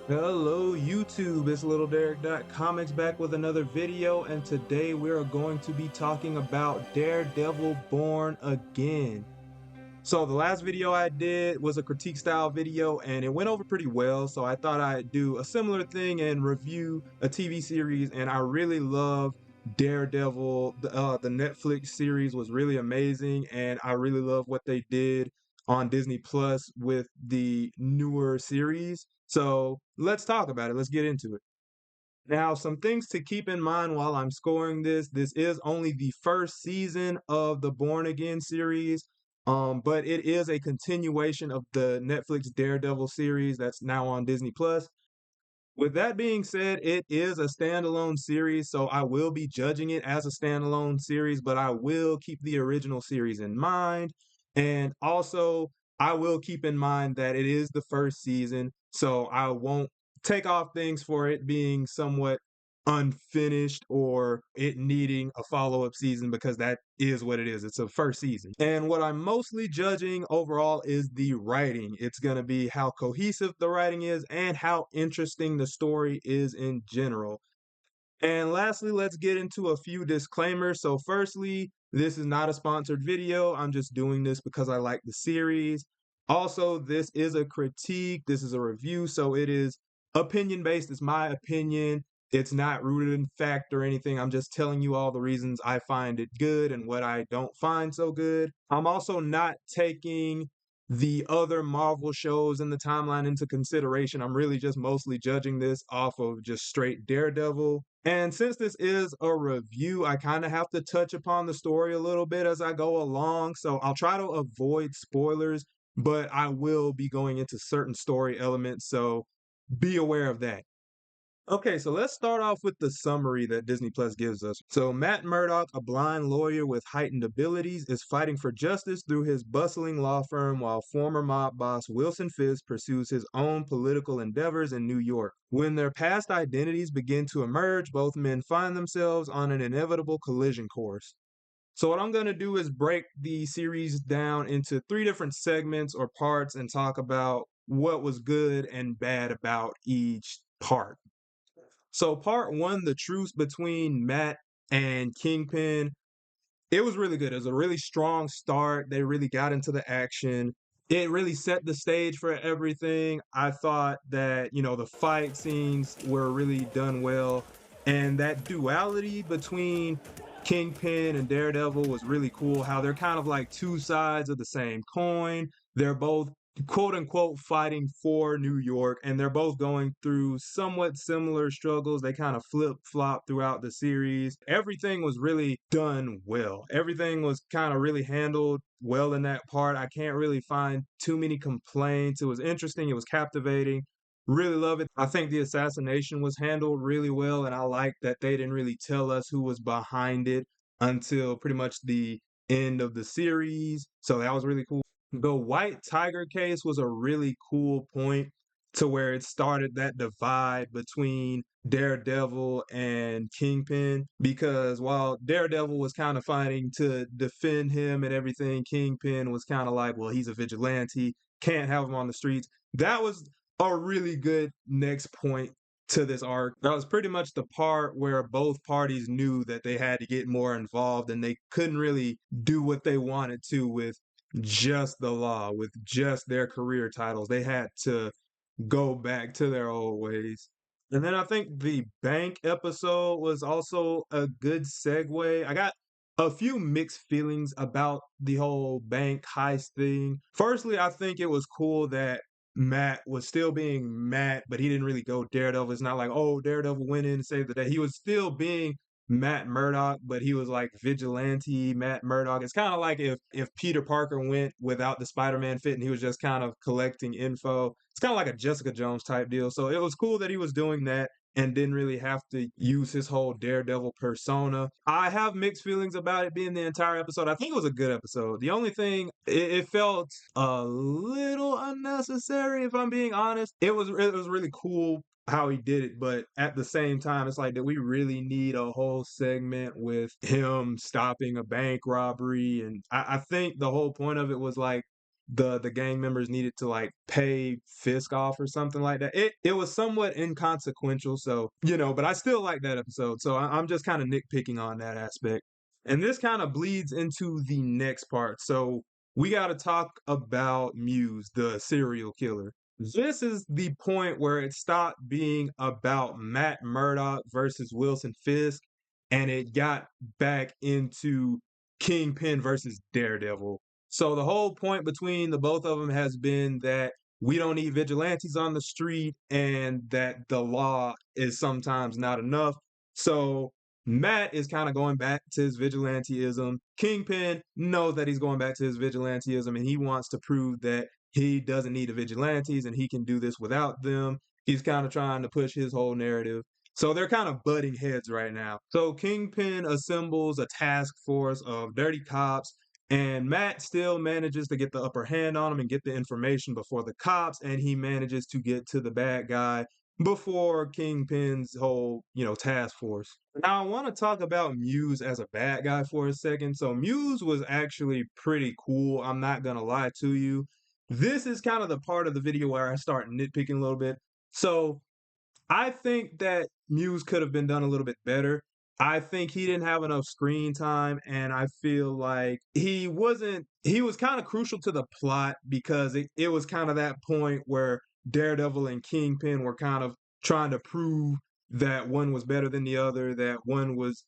Hello YouTube, it's Little Derek Comics back with another video, and today we are going to be talking about Daredevil Born Again. So the last video I did was a critique style video and it went over pretty well, so I thought I'd do a similar thing and review a TV series, and I really love Daredevil. The Netflix series was really amazing, and I really love what they did on Disney Plus with the newer series. So let's talk about it. Let's get into it. Now, some things to keep in mind while I'm scoring this. This is only the first season of the Born Again series, but it is a continuation of the Netflix Daredevil series that's now on Disney Plus. With that being said, it is a standalone series, so I will be judging it as a standalone series, but I will keep the original series in mind. And also, I will keep in mind that it is the first season, so I won't take off things for it being somewhat unfinished or it needing a follow-up season, because that is what it is. It's a first season. And what I'm mostly judging overall is the writing. It's going to be how cohesive the writing is and how interesting the story is in general. And lastly, let's get into a few disclaimers. So firstly, this is not a sponsored video. I'm just doing this because I like the series. Also, this is a critique. This is a review, so it is opinion based. It's my opinion. It's not rooted in fact or anything. I'm just telling you all the reasons I find it good and what I don't find so good. I'm also not taking the other Marvel shows in the timeline into consideration. I'm really just mostly judging this off of just straight Daredevil. And since this is a review, I kind of have to touch upon the story a little bit as I go along. So I'll try to avoid spoilers, but I will be going into certain story elements. So be aware of that. Okay, so let's start off with the summary that Disney Plus gives us. So, Matt Murdock, a blind lawyer with heightened abilities, is fighting for justice through his bustling law firm while former mob boss Wilson Fisk pursues his own political endeavors in New York. When their past identities begin to emerge, both men find themselves on an inevitable collision course. So, what I'm going to do is break the series down into three different segments or parts and talk about what was good and bad about each part. So part one, the truce between Matt and Kingpin, it was really good. It was a really strong start. They really got into the action. It really set the stage for everything. I thought that, the fight scenes were really done well. And that duality between Kingpin and Daredevil was really cool. How they're kind of like two sides of the same coin. They're both quote unquote fighting for New York, and they're both going through somewhat similar struggles. They kind of flip flop throughout the series. Everything was really done well. Everything was kind of really handled well in that part. I can't really find too many complaints. It was interesting, it was captivating. Really love it. I think the assassination was handled really well, and I like that they didn't really tell us who was behind it until pretty much the end of the series. So that was really cool. The White Tiger case was a really cool point to where it started that divide between Daredevil and Kingpin, because while Daredevil was kind of fighting to defend him and everything, Kingpin was kind of like, well, he's a vigilante, can't have him on the streets. That was a really good next point to this arc. That was pretty much the part where both parties knew that they had to get more involved and they couldn't really do what they wanted to with just the law, with just their career titles. They had to go back to their old ways. And then I think the bank episode was also a good segue. I got a few mixed feelings about the whole bank heist thing. Firstly, I think it was cool that Matt was still being Matt, but he didn't really go Daredevil. It's not like, oh, Daredevil went in and saved the day. He was still being Matt Murdock, but he was like vigilante Matt Murdock. It's kind of like if Peter Parker went without the Spider-Man fit and he was just kind of collecting info. It's kind of like a Jessica Jones type deal. So it was cool that he was doing that and didn't really have to use his whole Daredevil persona. I have mixed feelings about it being the entire episode. I think it was a good episode. The only thing, it felt a little unnecessary, if I'm being honest. It was really cool how he did it, but at the same time, it's like, that we really need a whole segment with him stopping a bank robbery? And I think the whole point of it was like the gang members needed to like pay Fisk off or something like that. It was somewhat inconsequential, so but I still like that episode. So I'm just kind of nitpicking on that aspect. And this kind of bleeds into the next part. So we got to talk about Muse, the serial killer. This is the point where it stopped being about Matt Murdock versus Wilson Fisk, and it got back into Kingpin versus Daredevil. So the whole point between the both of them has been that we don't need vigilantes on the street and that the law is sometimes not enough. So Matt is kind of going back to his vigilanteism. Kingpin knows that he's going back to his vigilanteism and he wants to prove that he doesn't need the vigilantes and he can do this without them. He's kind of trying to push his whole narrative. So they're kind of butting heads right now. So Kingpin assembles a task force of dirty cops, and Matt still manages to get the upper hand on him and get the information before the cops, and he manages to get to the bad guy before Kingpin's whole, task force. Now I want to talk about Muse as a bad guy for a second. So Muse was actually pretty cool. I'm not gonna lie to you. This is kind of the part of the video where I start nitpicking a little bit. So I think that Muse could have been done a little bit better. I think he didn't have enough screen time, and I feel like he was kind of crucial to the plot because it was kind of that point where Daredevil and Kingpin were kind of trying to prove that one was better than the other, that one was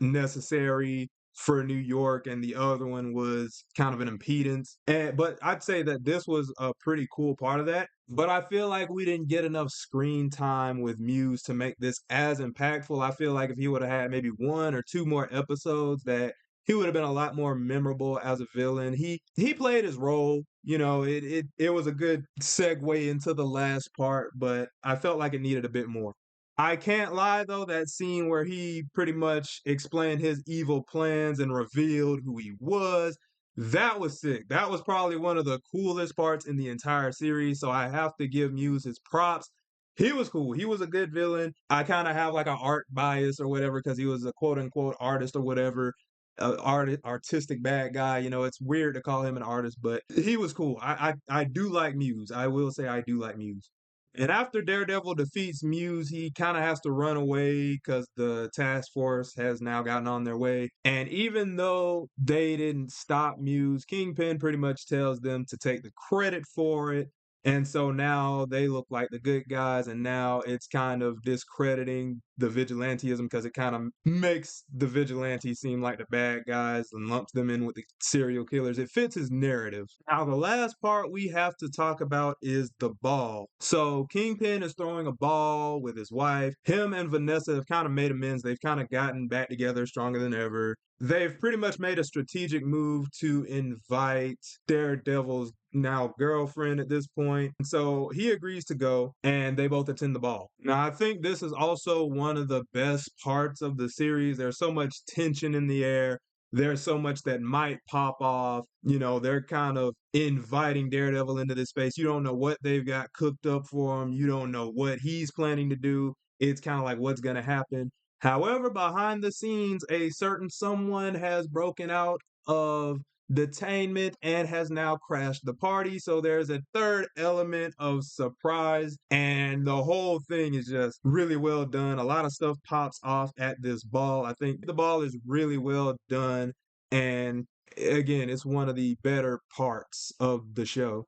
necessary for New York and the other one was kind of an impedance. But I'd say that this was a pretty cool part of that. But I feel like we didn't get enough screen time with Muse to make this as impactful. I feel like if he would have had maybe one or two more episodes, that he would have been a lot more memorable as a villain. He played his role. It was a good segue into the last part, but I felt like it needed a bit more. I can't lie though, that scene where he pretty much explained his evil plans and revealed who he was, that was sick. That was probably one of the coolest parts in the entire series. So I have to give Muse his props. He was cool. He was a good villain. I kind of have like an art bias or whatever because he was a quote unquote artist or whatever. Artistic bad guy. It's weird to call him an artist, but he was cool. I do like Muse. I will say I do like Muse. And after Daredevil defeats Muse, he kind of has to run away because the task force has now gotten on their way. And even though they didn't stop Muse, Kingpin pretty much tells them to take the credit for it. And so now they look like the good guys, and now it's kind of discrediting the vigilantism because it kind of makes the vigilantes seem like the bad guys and lumps them in with the serial killers. It fits his narrative. Now, the last part we have to talk about is the ball. So, Kingpin is throwing a ball with his wife. Him and Vanessa have kind of made amends. They've kind of gotten back together stronger than ever. They've pretty much made a strategic move to invite Daredevil's now girlfriend at this point. So he agrees to go and they both attend the ball. Now, I think this is also one of the best parts of the series. There's so much tension in the air. There's so much that might pop off. They're kind of inviting Daredevil into this space. You don't know what they've got cooked up for him. You don't know what he's planning to do. It's kind of like what's going to happen. However, behind the scenes, a certain someone has broken out of detainment and has now crashed the party. So there's a third element of surprise, and the whole thing is just really well done. A lot of stuff pops off at this ball. I think the ball is really well done, and again, it's one of the better parts of the show.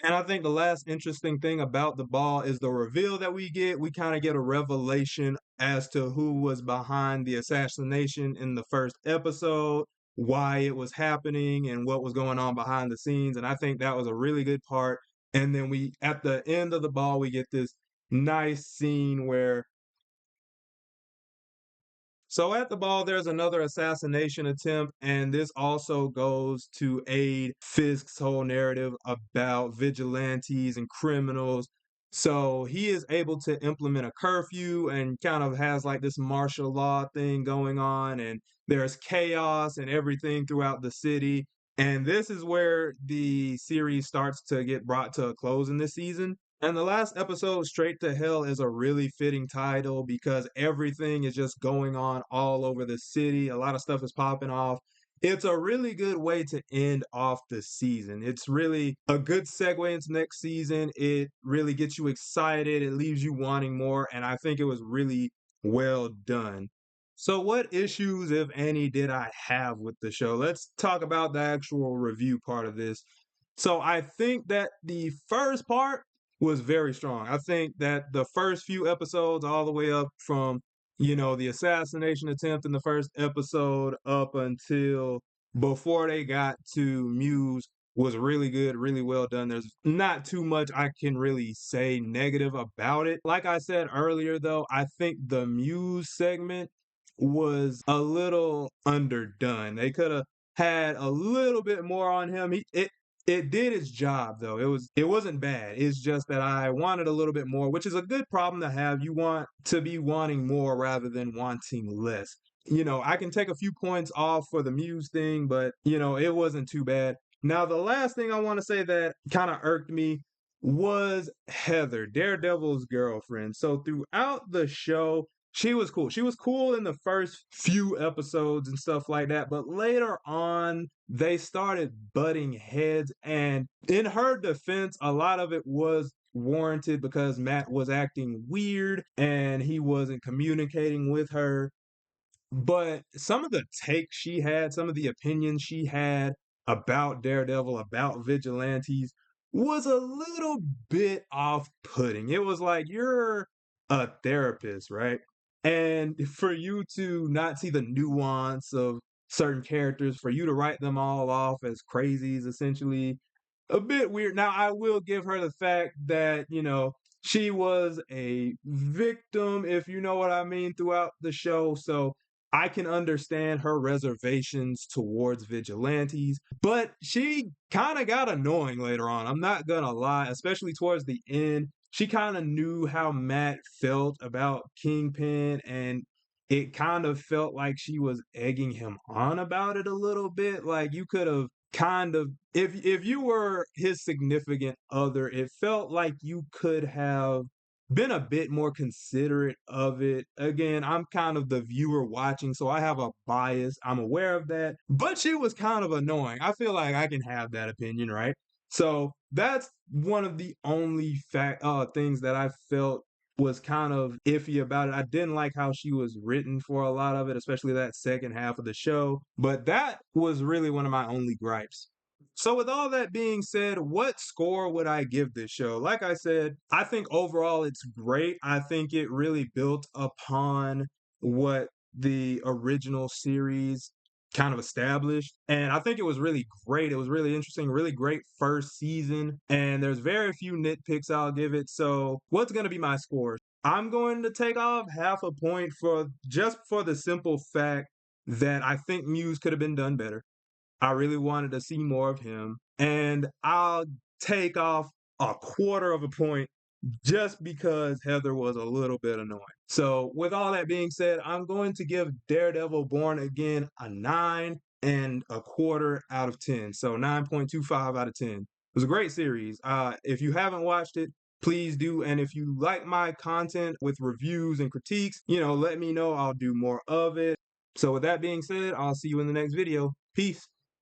And I think the last interesting thing about the ball is the reveal that we get. We kind of get a revelation as to who was behind the assassination in the first episode, why it was happening, and what was going on behind the scenes. And I think that was a really good part. And then at the end of the ball, we get this nice scene where so at the ball, there's another assassination attempt, and this also goes to aid Fisk's whole narrative about vigilantes and criminals. So he is able to implement a curfew and kind of has like this martial law thing going on, and there's chaos and everything throughout the city. And this is where the series starts to get brought to a close in this season. And the last episode, Straight to Hell, is a really fitting title because everything is just going on all over the city. A lot of stuff is popping off. it's a really good way to end off the season. It's really a good segue into next season. It really gets you excited. It leaves you wanting more. And I think it was really well done. So, what issues, if any, did I have with the show? Let's talk about the actual review part of this. So I think that the first part was very strong. I think that the first few episodes, all the way up from, the assassination attempt in the first episode up until before they got to Muse, was really good, really well done. There's not too much I can really say negative about it. Like I said earlier, though, I think the Muse segment was a little underdone. They could have had a little bit more on him. It did its job though. It wasn't bad. It's just that I wanted a little bit more, which is a good problem to have. You want to be wanting more rather than wanting less. I can take a few points off for the Muse thing, but it wasn't too bad. Now, the last thing I want to say that kind of irked me was Heather, Daredevil's girlfriend. So throughout the show, she was cool. She was cool in the first few episodes and stuff like that, but later on, they started butting heads. And in her defense, a lot of it was warranted because Matt was acting weird and he wasn't communicating with her. But some of the takes she had, some of the opinions she had about Daredevil, about vigilantes, was a little bit off putting. It was like, you're a therapist, right? And for you to not see the nuance of certain characters, for you to write them all off as crazies, essentially, a bit weird. Now, I will give her the fact that, she was a victim, if you know what I mean, throughout the show. So I can understand her reservations towards vigilantes, but she kind of got annoying later on. I'm not gonna lie, especially towards the end. She kind of knew how Matt felt about Kingpin, and it kind of felt like she was egging him on about it a little bit. Like you could have kind of, if you were his significant other, it felt like you could have been a bit more considerate of it. Again, I'm kind of the viewer watching, so I have a bias. I'm aware of that. But she was kind of annoying. I feel like I can have that opinion, right? So that's one of the only things that I felt was kind of iffy about it. I didn't like how she was written for a lot of it, especially that second half of the show. But that was really one of my only gripes. So, with all that being said, what score would I give this show? Like I said, I think overall it's great. I think it really built upon what the original series kind of established. And I think it was really great. It was really interesting, really great first season. And there's very few nitpicks I'll give it. So, what's going to be my score? I'm going to take off half a point for just for the simple fact that I think Muse could have been done better. I really wanted to see more of him. And I'll take off a quarter of a point just because Heather was a little bit annoying. So, with all that being said, I'm going to give Daredevil Born Again a 9.25 out of 10. So, 9.25 out of 10. It was a great series. If you haven't watched it, please do. And if you like my content with reviews and critiques, let me know. I'll do more of it. So, with that being said, I'll see you in the next video. Peace.